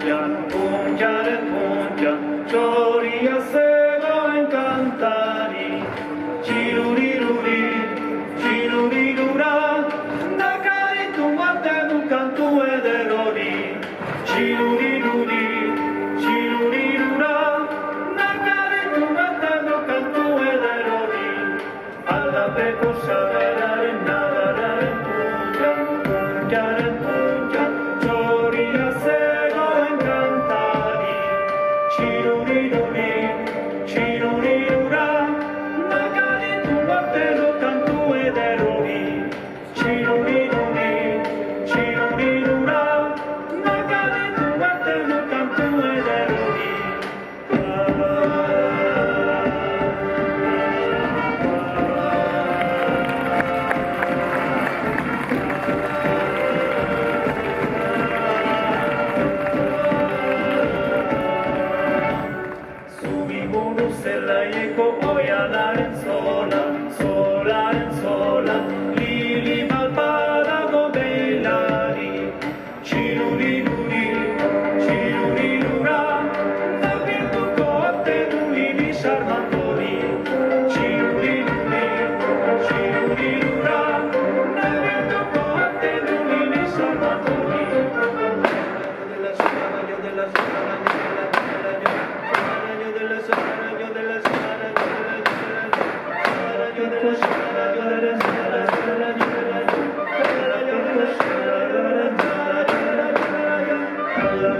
pungiare pungia, Gloria se lo incantari, Ciruriruri, cirurirura, da cari tu guarda un canto ed erori, Ciruriruri, cirurirura, da cari tu guarda un canto ed erori, alla pecosa vedere nada pungia, pungiare pungia, Gloria se lo incantari, Ciruriruri, cirurirura, magari tu guardo canto ed eroi, Ciruriruri, cirurirura, magari tu guardo canto ed eroi. Subiburu zelaieko oialaren zola, solaren zola, lili malpadago beilari, txiruriruri, txirurirura, zabirtuko ote du hiri sarmatori, txiruriruri, txirurirura, zabirtuko ote du hiri sarmatori. Alla